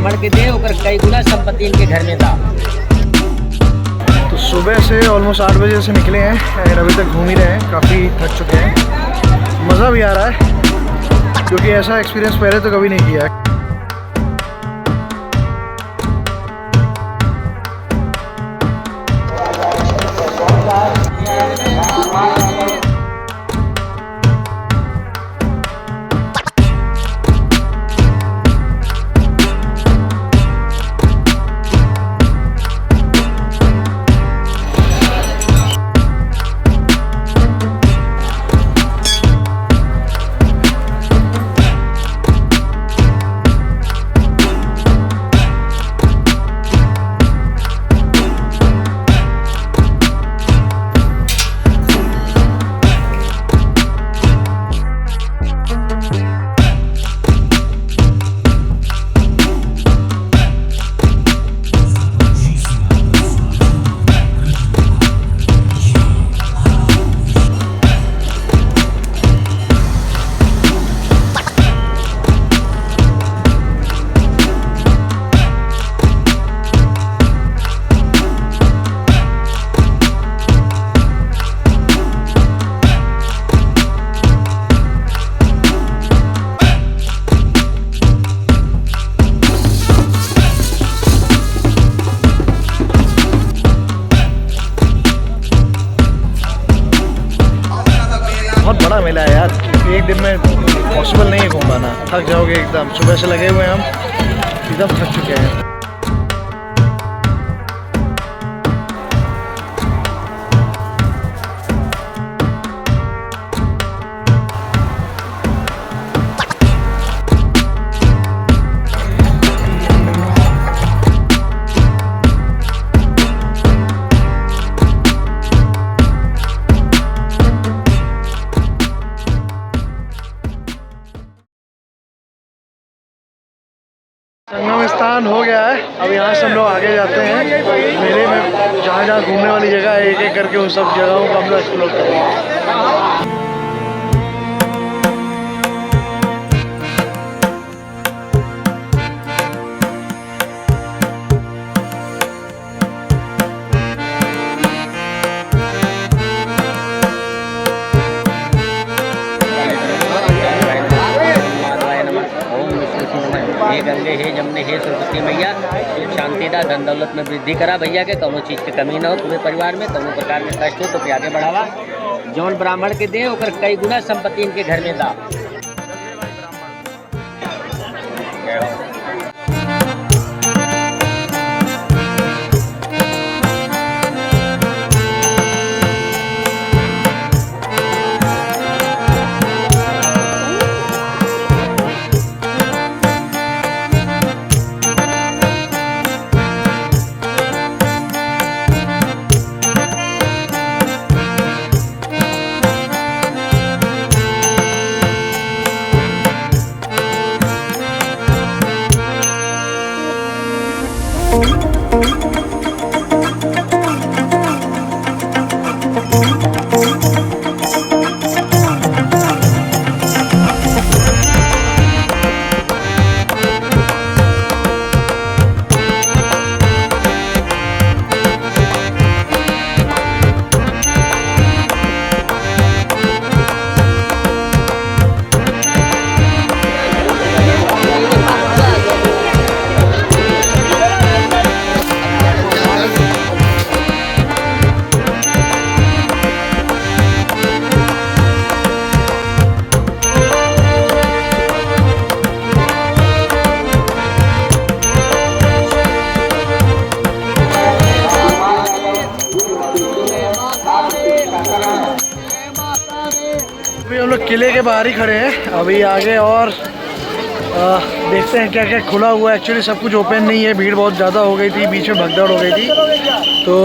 ब्राह्मण के दे ओकर कई गुना संपत्ति इनके घर में था। तो सुबह से ऑलमोस्ट 8 बजे से निकले हैं एंड अभी तक घूम ही रहे हैं, काफ़ी थक चुके हैं। मज़ा भी आ रहा है क्योंकि ऐसा एक्सपीरियंस पहले तो कभी नहीं किया है। बहुत बड़ा मेला है यार, एक दिन में पॉसिबल नहीं है घूम पाना, थक जाओगे एकदम। सुबह से लगे हुए हैं हम, एकदम थक चुके हैं। संगम स्थान हो गया है, अब यहाँ से हम लोग आगे जाते हैं मेले में। जहाँ जहाँ घूमने वाली जगह है एक एक करके उन सब जगहों को हम लोग एक्सप्लोर करेंगे। हे गंगे हे जमुने हे सरस्वती मैया, शांति दा, धन दौलत में वृद्धि करा भैया के, कौनो चीज़ की कमी ना हो तुम्हें परिवार में, कौनो प्रकार के कष्ट हो तो पे आगे बढ़ावा। जौन ब्राह्मण के दे ओकर कई गुना संपत्ति इनके घर में था। अभी हम लोग किले के बाहर ही खड़े हैं, अभी आगे और देखते हैं क्या क्या खुला हुआ है। एक्चुअली सब कुछ ओपन नहीं है, भीड़ बहुत ज़्यादा हो गई थी, बीच में भगदड़ हो गई थी, तो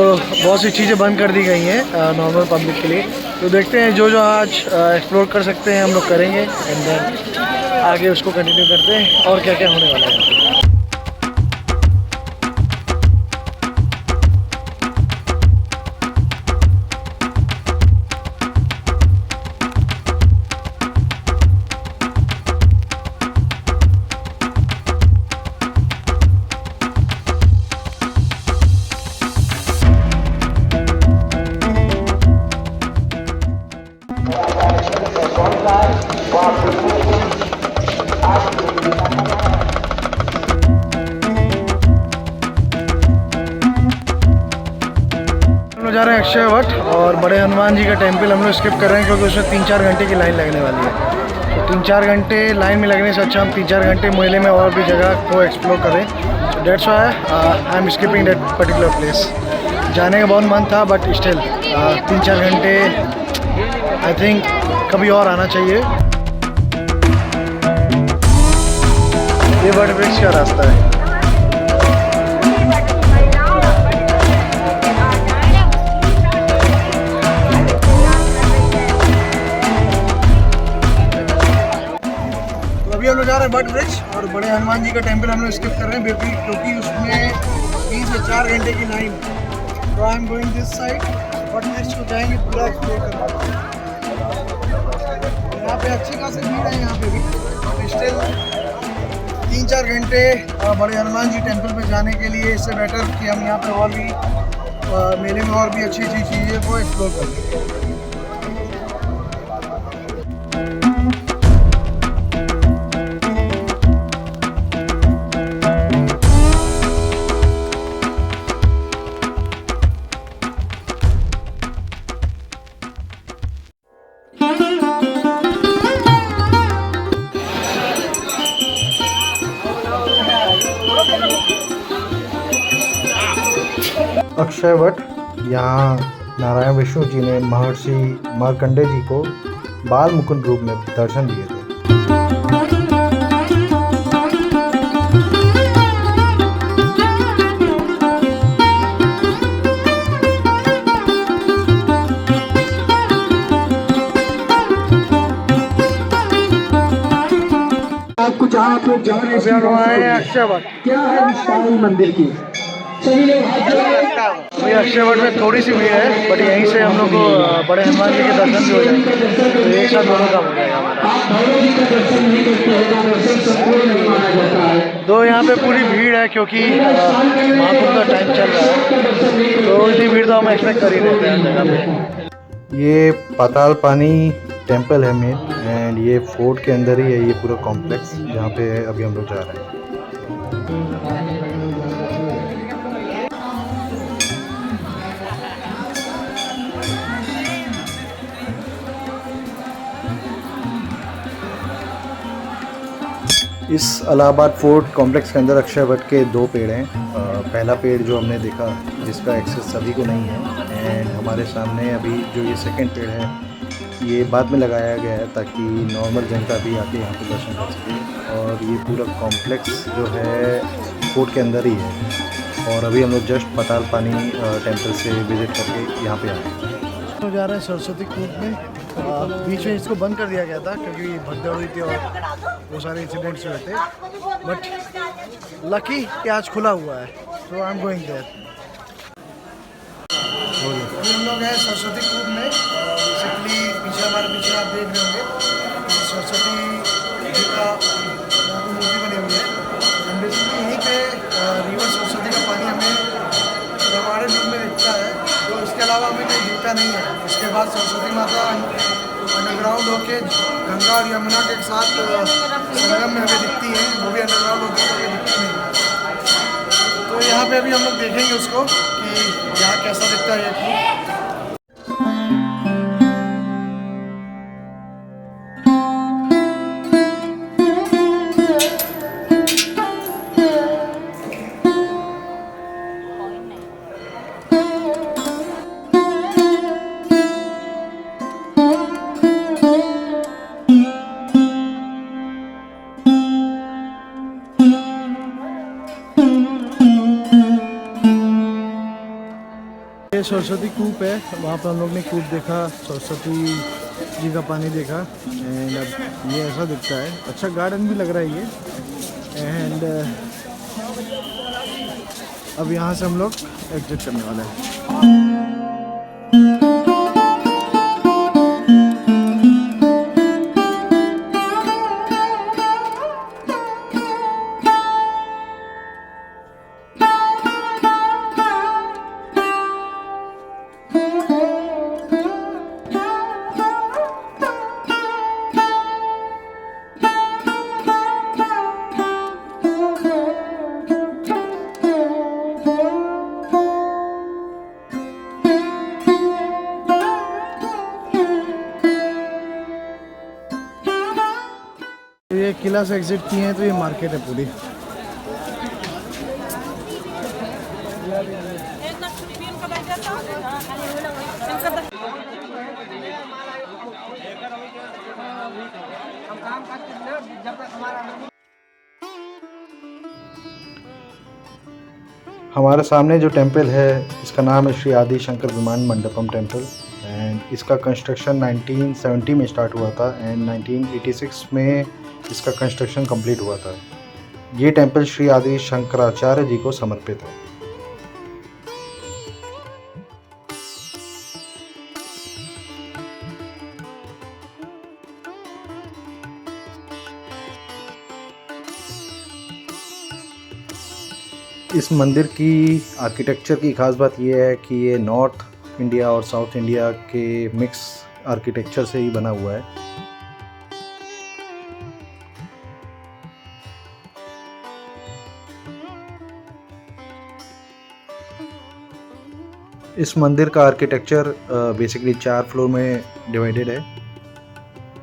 बहुत सी चीज़ें बंद कर दी गई हैं नॉर्मल पब्लिक के लिए। तो देखते हैं जो जो आज एक्सप्लोर कर सकते हैं हम लोग करेंगे, एंड देन आगे उसको कंटिन्यू करते हैं और क्या क्या होने वाला है। हम जा रहे हैं अक्षय वट और बड़े हनुमान जी का टेम्पल हम लोग स्किप कर रहे हैं क्योंकि उसमें 3-4 घंटे की लाइन लगने वाली है। तो 3-4 घंटे लाइन में लगने से अच्छा हम 3-4 घंटे मेले में और भी जगह को एक्सप्लोर करें। So that's why I am skipping that particular place. जाने का बहुत मन था बट स्टिल 3-4 घंटे आई थिंक कभी और आना चाहिए। ये वट वृक्ष का रास्ता है। अभी हम लोग जा रहे हैं वट वृक्ष और बड़े हनुमान जी का टेम्पल हम लोग स्किप कर रहे हैं क्योंकि उसमें 3 से 4 घंटे की लाइन। तो I am going this side. What वृक्ष को जाएंगे पूरा एक्सप्लोर करना। यहाँ पे अच्छी खासी भीड़ है। यहाँ पे भी स्टिल 3-4 घंटे बड़े हनुमान जी टेम्पल पे जाने के लिए इससे बेटर कि हम यहाँ पे और भी मेले में और भी अच्छी अच्छी चीज़ें को एक्सप्लोर करें। अक्षय वट, यहाँ नारायण विष्णु जी ने महर्षि मार्कंडेय जी को बाल मुकुंद रूप में दर्शन दिए थे। आपको जहाँ पे जाने से अक्षय वट क्या है विशाल मंदिर की सभी लोग हाथ जोड़े। अभी अक्षय वट में थोड़ी सी भीड़ है बट यहीं से हम लोग को बड़े हनुमान जी के दर्शन भी हो जाएंगे। तो एक साथ दोनों काम हो जाएगा हमारा। आप भैरव जी का दर्शन नहीं करते हैं, दर्शन संपूर्ण नहीं माना जाता है। तो यहाँ पे पूरी भीड़ है क्योंकि महाकुंभ का टाइम चल रहा है। तो इतनी भीड़ तो हम एक्सपेक्ट कर ही लेते हैं जगह पे। ये पाताल पानी टेम्पल है मेन एंड ये फोर्ट के अंदर ही है ये पूरा कॉम्प्लेक्स जहाँ पे अभी हम लोग जा रहे हैं। इस इलाहाबाद फोर्ट कॉम्प्लेक्स के अंदर अक्षय वट के 2 पेड़ हैं। पहला पेड़ जो हमने देखा जिसका एक्सेस सभी को नहीं है एंड हमारे सामने अभी जो ये सेकंड पेड़ है ये बाद में लगाया गया है ताकि नॉर्मल जनता भी आके यहाँ पे दर्शन कर सके। और ये पूरा कॉम्प्लेक्स जो है फोर्ट के अंदर ही है और अभी हम लोग जस्ट पाताल पानी टेम्पल से विज़िट करके यहाँ पे आए हैं। तो जा रहे हैं सरस्वती कूप में। बीच में इसको बंद कर दिया गया था क्योंकि भगदड़ हुई थी और वो सारे इंसिडेंट्स हुए थे बट लकी कि आज खुला हुआ है। सो आई एम गोइंग देयर। हम लोग हैं सरस्वती कूप में। बेसिकली पीछे हमारे पीछे आप देख रहे होंगे सरस्वती जी का मूर्ति बनी हुई है। बेसिकली यहीं पे रिवर सरस्वती का पानी हमें प्रमाणित रूप में दिखता है। तो इसके अलावा हमें कहीं दिखता नहीं है। इसके बाद सरस्वती माता अंडरग्राउंड होके गंगा और यमुना के साथ संगम में हमें दिखती है। वो भी अंडरग्राउंड होकर हमें दिखती नहीं। तो यहाँ पे अभी हम लोग देखेंगे उसको कि यहाँ कैसा दिखता है ये। सरस्वती कूप है, वहाँ पर हम लोग ने कूप देखा, सरस्वती जी का पानी देखा एंड अब ये ऐसा दिखता है। अच्छा गार्डन भी लग रहा है ये एंड अब यहाँ से हम लोग एग्जिट करने वाले हैं। ये किला से एग्जिट किए हैं तो ये मार्केट है पूरी। हमारे सामने जो टेंपल है इसका नाम है श्री आदि शंकर विमान मंडपम टेंपल एंड इसका कंस्ट्रक्शन 1970 में स्टार्ट हुआ था एंड 1986 में इसका कंस्ट्रक्शन कंप्लीट हुआ था। ये टेंपल श्री आदि शंकराचार्य जी को समर्पित है। इस मंदिर की आर्किटेक्चर की ख़ास बात यह है कि ये नॉर्थ इंडिया और साउथ इंडिया के मिक्स आर्किटेक्चर से ही बना हुआ है। इस मंदिर का आर्किटेक्चर बेसिकली 4 फ्लोर में डिवाइडेड है।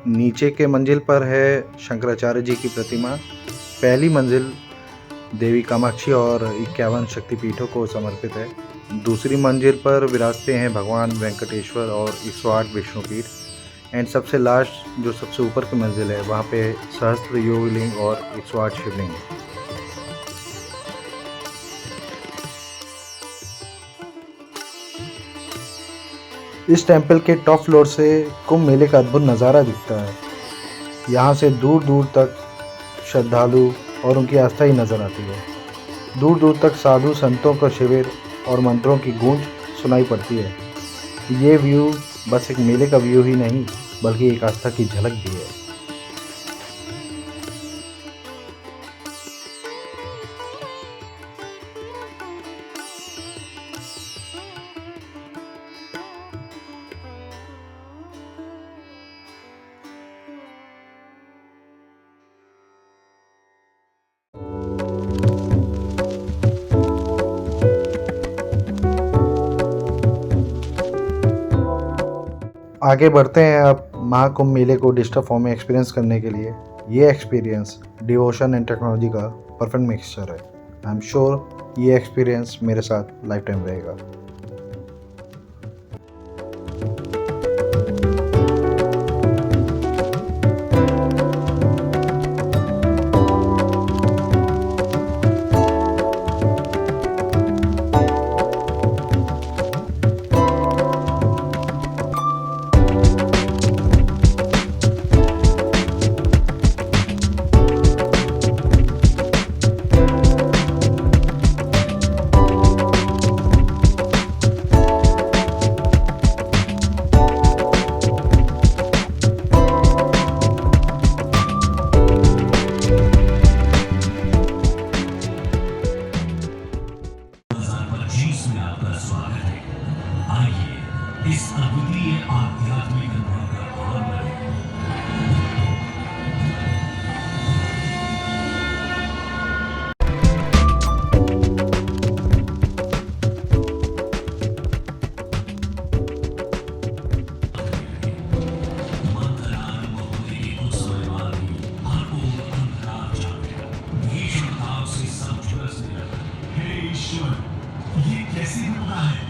नीचे के मंजिल पर है शंकराचार्य जी की प्रतिमा। पहली मंजिल देवी कामाक्षी और 51 शक्तिपीठों को समर्पित है। दूसरी मंजिल पर विराजते हैं भगवान वेंकटेश्वर और 108 विष्णुपीठ एंड सबसे लास्ट जो सबसे ऊपर की मंजिल है वहाँ पे सहस्त्र योगलिंग और 108 शिवलिंग। इस टेंपल के टॉप फ्लोर से कुंभ मेले का अद्भुत नज़ारा दिखता है। यहाँ से दूर दूर तक श्रद्धालु और उनकी आस्था ही नज़र आती है। दूर दूर तक साधु संतों का शिविर और मंत्रों की गूंज सुनाई पड़ती है। ये व्यू बस एक मेले का व्यू ही नहीं बल्कि एक आस्था की झलक भी है। आगे बढ़ते हैं अब महाकुंभ मेले को डिजिटल फॉर्म में एक्सपीरियंस करने के लिए। ये एक्सपीरियंस डिवोशन एंड टेक्नोलॉजी का परफेक्ट मिक्सचर है। आई एम श्योर ये एक्सपीरियंस मेरे साथ लाइफ टाइम रहेगा। इस अद्वितीय आध्यात्मिक अनुभव का भाग बने। ये कैसे होता है?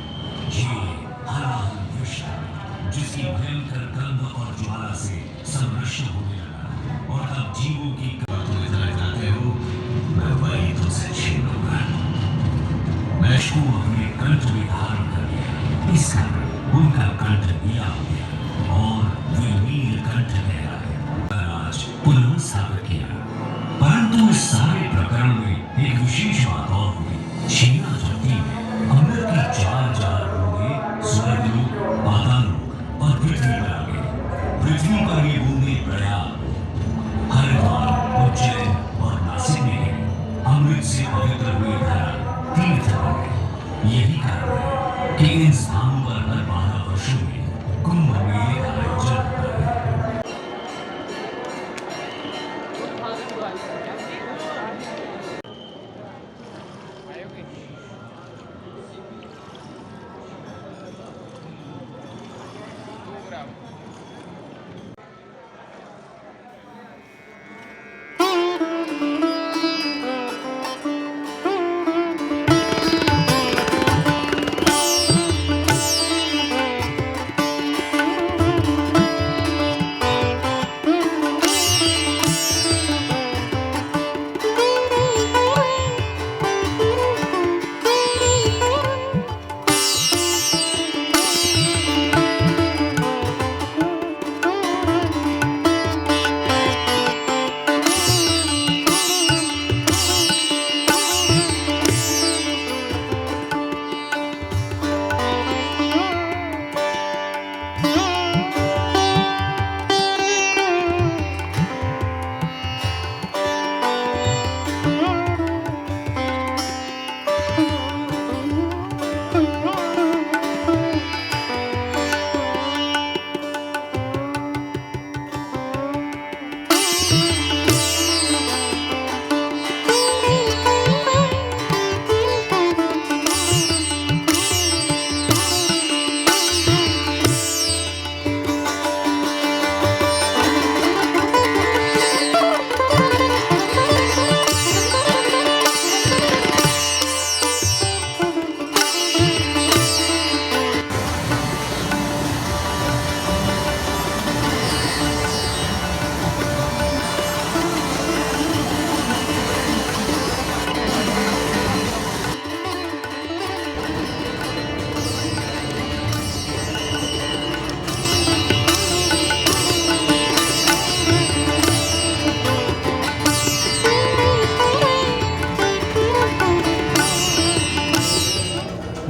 जिसकी भयंकर गंध और ज्वाला से संघर्ष होने लगा और अब जीवों की जाते हो, मैं वही तुमसे छीनूंगा। मैं को अपने कंठ में धारण कर लिया, इस कारण उनका कंठ दिया हो गया और वे नील कंठ कहलाए। आज पुनः स्थापित किया, परंतु इस सारे प्रकरण में एक विशेष बात और हुई। छीना जाति में अमृत की 4 बूंदे स्वर्गलोक, पाताललोक और पृथ्वी पर आ गए। पृथ्वी पर ये बूंदे प्रयाग, हरिद्वार, उज्जैन और नासिक में गए। अमृत से पवित्र हुए धरा तीर्थ हो गए। यही कारण है कि इन स्थानों पर हर 12 वर्षों में कुंभ मेले का आयोजन होता है।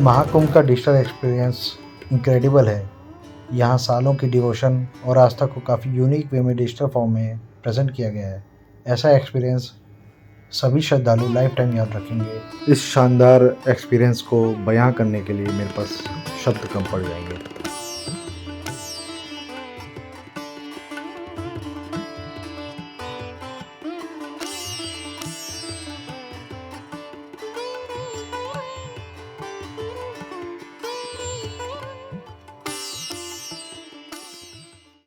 महाकुंभ का डिजिटल एक्सपीरियंस इनक्रेडिबल है। यहाँ सालों की डिवोशन और आस्था को काफ़ी यूनिक वे में डिजिटल फॉर्म में प्रेजेंट किया गया है। ऐसा एक्सपीरियंस सभी श्रद्धालु लाइफ टाइम याद रखेंगे। इस शानदार एक्सपीरियंस को बयां करने के लिए मेरे पास शब्द कम पड़ जाएंगे।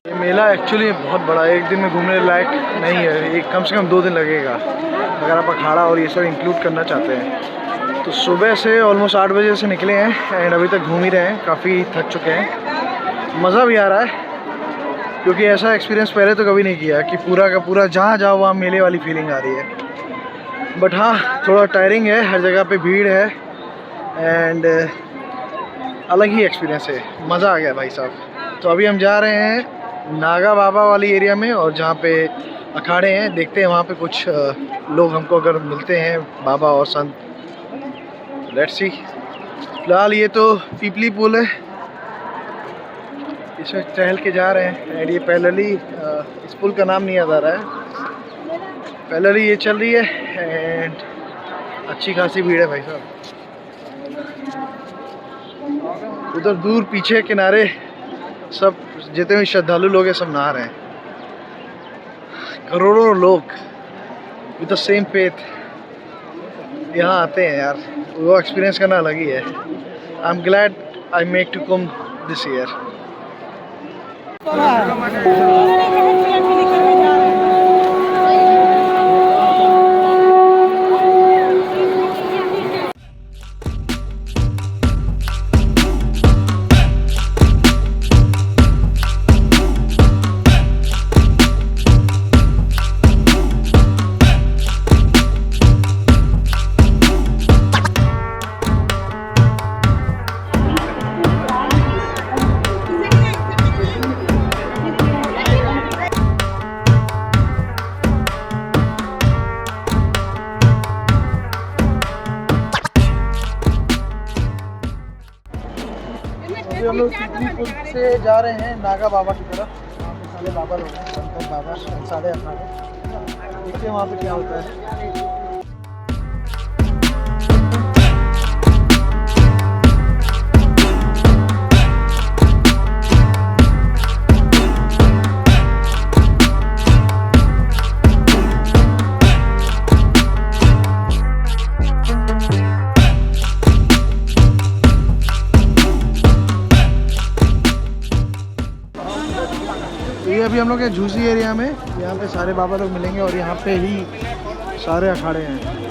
ये मेला एक्चुअली बहुत बड़ा है, एक दिन में घूमने लायक नहीं है, एक कम से कम 2 दिन लगेगा अगर आप अखाड़ा और ये सब इंक्लूड करना चाहते हैं। तो सुबह से ऑलमोस्ट 8 बजे से निकले हैं एंड अभी तक घूम ही रहे हैं, काफ़ी थक चुके हैं। मज़ा भी आ रहा है क्योंकि ऐसा एक्सपीरियंस पहले तो कभी नहीं किया कि पूरा का पूरा जहाँ जाओ वहाँ मेले वाली फीलिंग आ रही है। बट हाँ, थोड़ा टायरिंग है, हर जगह पे भीड़ है एंड अलग ही एक्सपीरियंस है, मज़ा आ गया भाई साहब। तो अभी हम जा रहे हैं नागा बाबा वाली एरिया में और जहाँ पे अखाड़े हैं, देखते हैं वहाँ पे कुछ लोग हमको अगर मिलते हैं, बाबा और संत। Let's see. फिलहाल ये तो पीपली पुल है, इसमें टहल के जा रहे हैं एंड ये पैरेलली, इस पुल का नाम नहीं याद आ रहा है, पैरेलली ये चल रही है एंड अच्छी खासी भीड़ है भाई साहब। उधर दूर पीछे किनारे सब जितने भी श्रद्धालु लोग हैं सब नहा रहे हैं, करोड़ों लोग विद द सेम फेथ यहाँ आते हैं यार, वो एक्सपीरियंस करना अलग ही है। I am glad I make to come this year. अभी हम लोग पीपली पुल से जा रहे हैं नागा बाबा की तरफ। वहाँ पे सारे बाबा लोग हैं, संत बाबा सारे अखाड़े, देखते हैं वहाँ पे क्या होता है। ये अभी हम लोग के झूसी एरिया में, यहाँ पे सारे बाबा लोग मिलेंगे और यहाँ पे ही सारे अखाड़े हैं।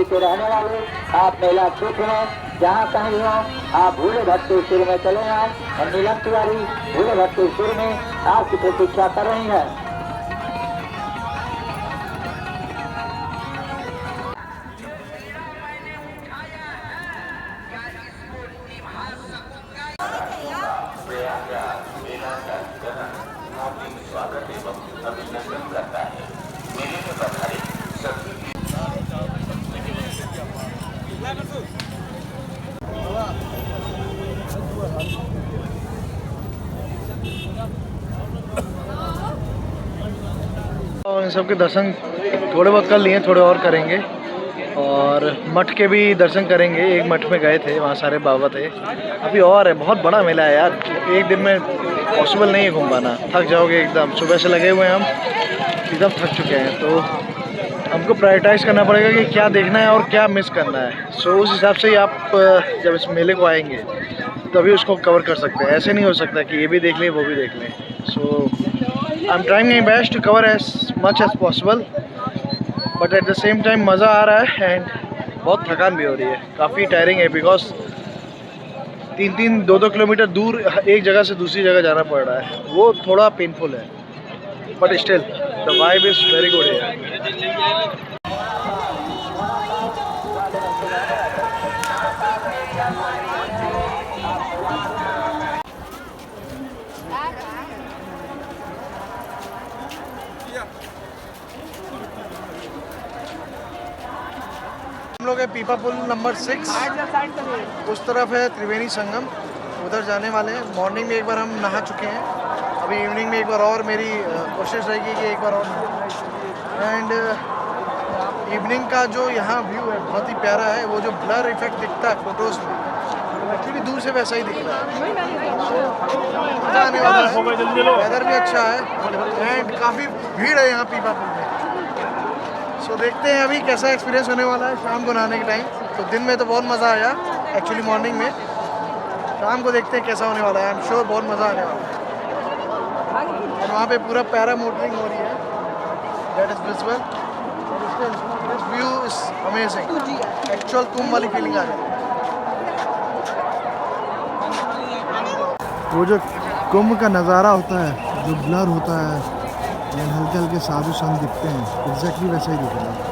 दिल्ली के रहने वाले आप मेला क्षेत्र में जहाँ कहीं हो, आप भोले भट्टेश्वर में चले आए और नीलम तिवारी भोले भट्टेश्वर में आपकी प्रतीक्षा कर रही है। और इन सब के दर्शन थोड़े बहुत कर लिए, थोड़े और करेंगे और मठ के भी दर्शन करेंगे। एक मठ में गए थे, वहाँ सारे बाबा थे। अभी और है, बहुत बड़ा मेला है यार, एक दिन में पॉसिबल नहीं है घूम पाना, थक जाओगे एकदम। सुबह से लगे हुए हैं हम, एकदम थक चुके हैं, तो हमको प्रायोरिटाइज़ करना पड़ेगा कि क्या देखना है और क्या मिस करना है। सो उस हिसाब से ही आप जब इस मेले को आएंगे तभी उसको कवर कर सकते हैं। ऐसे नहीं हो सकता कि ये भी देख लें वो भी देख लें। So I am trying my best to cover as much as possible, but at the same time मज़ा आ रहा है एंड बहुत थकान भी हो रही है, काफ़ी टायरिंग है, बिकॉज 3-3, 2-2 किलोमीटर दूर एक जगह से दूसरी जगह जाना पड़ रहा है। वो थोड़ा पेनफुल है, but still the vibe is very good है। हम लोग है पीपा पुल नंबर 6, उस तरफ है त्रिवेणी संगम, उधर जाने वाले हैं। मॉर्निंग में एक बार हम नहा चुके हैं, अभी इवनिंग में एक बार और मेरी कोशिश रहेगी कि एक बार और। एंड इवनिंग का जो यहाँ व्यू है बहुत ही प्यारा है। वो जो ब्लर इफेक्ट दिखता है फोटोज़ में, एक्चुअली दूर से वैसा ही दिख रहा है। मज़ा आने वाला है, वेदर भी अच्छा है एंड काफ़ी भीड़ है यहाँ पीपा पुल में। तो देखते हैं अभी कैसा एक्सपीरियंस होने वाला है शाम को नहाने के टाइम। तो दिन में तो बहुत मज़ा आया एक्चुअली मॉर्निंग में, शाम को देखते हैं कैसा होने वाला है। आई एम श्योर बहुत मज़ा आने वाला है। और वहाँ पे पूरा पैरा मोटरिंग हो रही है, that is visual. This view is amazing, actual Kumbh वाली फीलिंग आ रही है। वो जो कुंभ का नज़ारा होता है, जो ब्लर होता है, हल्के हल्के साधु संत दिखते हैं, एग्जैक्टली वैसा ही दिख रहा है।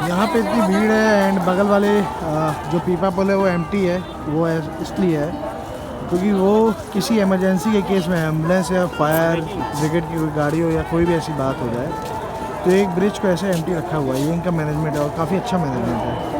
यहाँ पे इतनी भीड़ है एंड बगल वाले जो पीपा पुल है वो एम्प्टी है। वो इसलिए है क्योंकि वो किसी इमरजेंसी के केस में एम्बुलेंस या फायर ब्रिगेड की कोई गाड़ी हो या कोई भी ऐसी बात हो जाए तो एक ब्रिज को ऐसे एम्प्टी रखा हुआ है। ये इनका मैनेजमेंट है और काफ़ी अच्छा मैनेजमेंट है।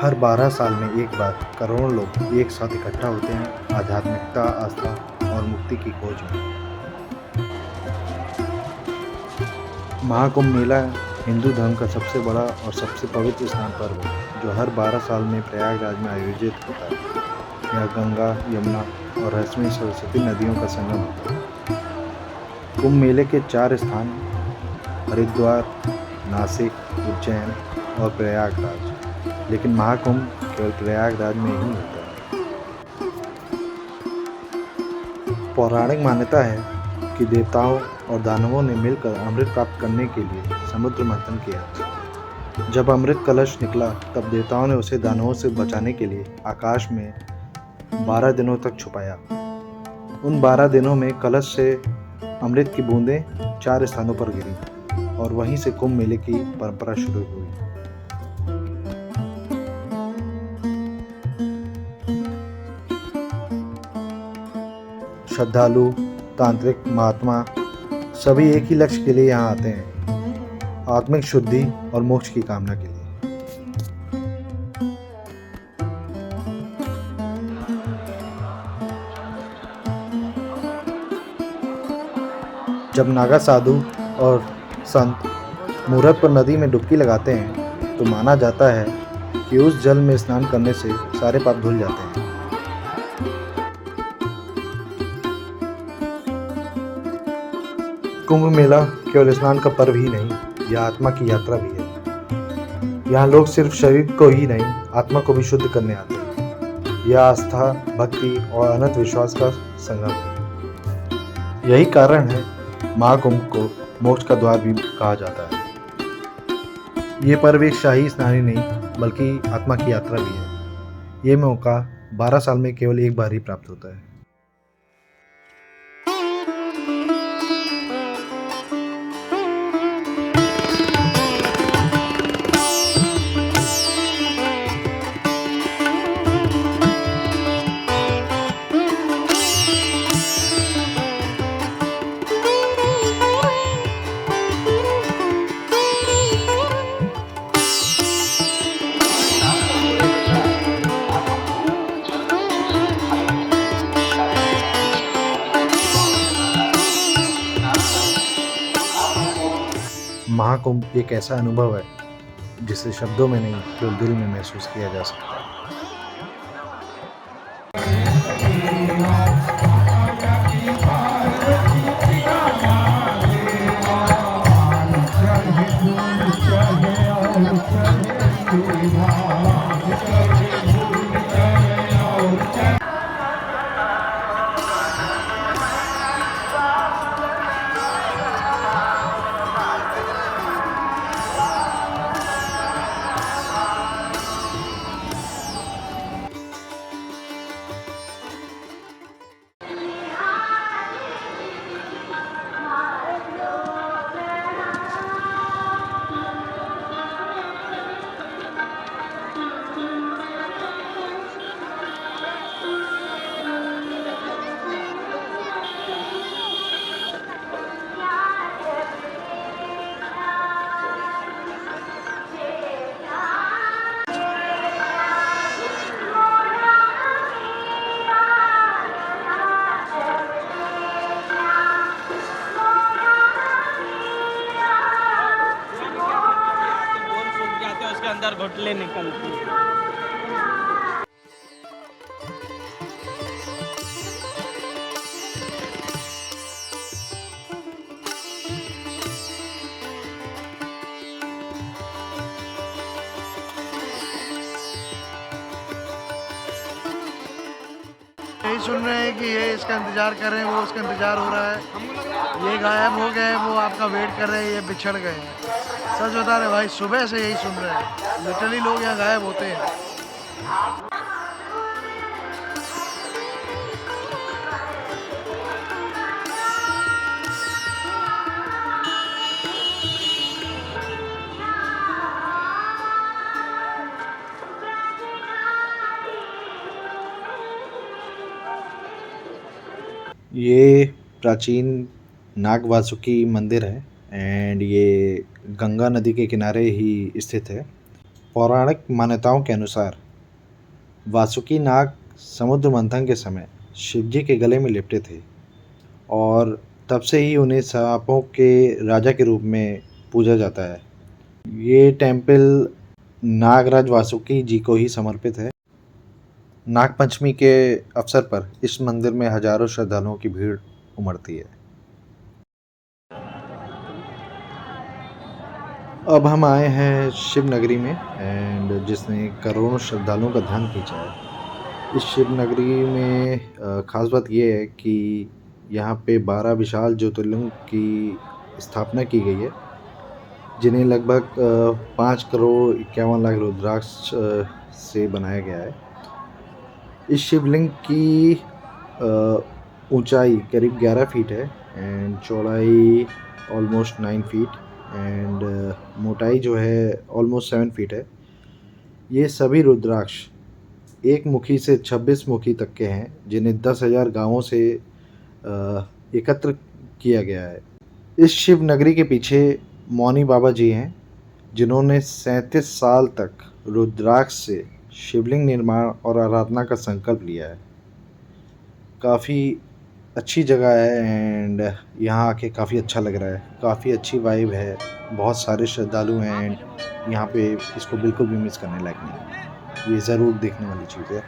हर 12 साल में एक बार करोड़ों लोग एक साथ इकट्ठा होते हैं आध्यात्मिकता, आस्था और मुक्ति की खोज में। महाकुंभ मेला हिंदू धर्म का सबसे बड़ा और सबसे पवित्र स्नान पर्व है जो हर 12 साल में प्रयागराज में आयोजित होता है। यह गंगा, यमुना और रहस्यमयी सरस्वती नदियों का संगम होता है। कुंभ मेले के 4 स्थान हरिद्वार, नासिक, उज्जैन और प्रयागराज लेकिन महाकुंभ केवल प्रयागराज में ही होता है। पौराणिक मान्यता है कि देवताओं और दानवों ने मिलकर अमृत प्राप्त करने के लिए समुद्र मंथन किया। जब अमृत कलश निकला तब देवताओं ने उसे दानवों से बचाने के लिए आकाश में 12 दिनों तक छुपाया। उन 12 दिनों में कलश से अमृत की बूंदें 4 स्थानों पर गिरी और वहीं से कुंभ मेले की परंपरा शुरू हुई। श्रद्धालु, तांत्रिक, महात्मा सभी एक ही लक्ष्य के लिए यहाँ आते हैं, आत्मिक शुद्धि और मोक्ष की कामना के लिए। जब नागा साधु और संत मुहूर्त पर नदी में डुबकी लगाते हैं तो माना जाता है कि उस जल में स्नान करने से सारे पाप धुल जाते हैं। कुंभ मेला केवल स्नान का पर्व ही नहीं, यह आत्मा की यात्रा भी है। यहाँ लोग सिर्फ शरीर को ही नहीं, आत्मा को भी शुद्ध करने आते हैं। यह आस्था, भक्ति और अनंत विश्वास का संगम है। यही कारण है महाकुंभ को मोक्ष का द्वार भी कहा जाता है। ये पर्व एक शाही स्नान ही नहीं बल्कि आत्मा की यात्रा भी है। ये मौका 12 साल में केवल एक बार ही प्राप्त होता है। महाकुंभ एक ऐसा अनुभव है जिसे शब्दों में नहीं केवल दिल में महसूस किया जा सकता है। अंदर घुटले निकलती है। यही सुन रहे हैं कि ये इसका इंतजार कर रहे हैं, वो उसका इंतजार हो रहा है। ये गायब हो गए, वो आपका वेट कर रहे हैं, ये बिछड़ गए हैं। सच बता रहे भाई, सुबह से यही सुन रहे हैं। लिटरली लोग यहाँ गायब होते हैं। ये प्राचीन नाग वासुकी मंदिर है एंड ये गंगा नदी के किनारे ही स्थित है। पौराणिक मान्यताओं के अनुसार वासुकी नाग समुद्र मंथन के समय शिवजी के गले में लिपटे थे और तब से ही उन्हें सांपों के राजा के रूप में पूजा जाता है। ये टेम्पल नागराज वासुकी जी को ही समर्पित है। नागपंचमी के अवसर पर इस मंदिर में हजारों श्रद्धालुओं की भीड़ उमड़ती है। अब हम आए हैं शिव नगरी में एंड जिसने करोड़ों श्रद्धालुओं का ध्यान खींचा है। इस शिव नगरी में ख़ास बात यह है कि यहाँ पे 12 विशाल ज्योतिर्लिंग की स्थापना की गई है, जिन्हें लगभग 5 करोड़ 51 लाख रुद्राक्ष से बनाया गया है। इस शिवलिंग की ऊंचाई करीब 11 फीट है एंड चौड़ाई ऑलमोस्ट 9 फीट एंड मोटाई जो है ऑलमोस्ट 7 फीट है। ये सभी रुद्राक्ष एक मुखी से 26 मुखी तक के हैं, जिन्हें 10,000 गांवों से एकत्र किया गया है। इस शिव नगरी के पीछे मौनी बाबा जी हैं, जिन्होंने 37 साल तक रुद्राक्ष से शिवलिंग निर्माण और आराधना का संकल्प लिया है। काफ़ी अच्छी जगह है एंड यहाँ आके काफ़ी अच्छा लग रहा है, काफ़ी अच्छी वाइब है, बहुत सारे श्रद्धालु हैं एंड यहाँ पे इसको बिल्कुल भी मिस करने लायक नहीं है। ये ज़रूर देखने वाली चीज़ है।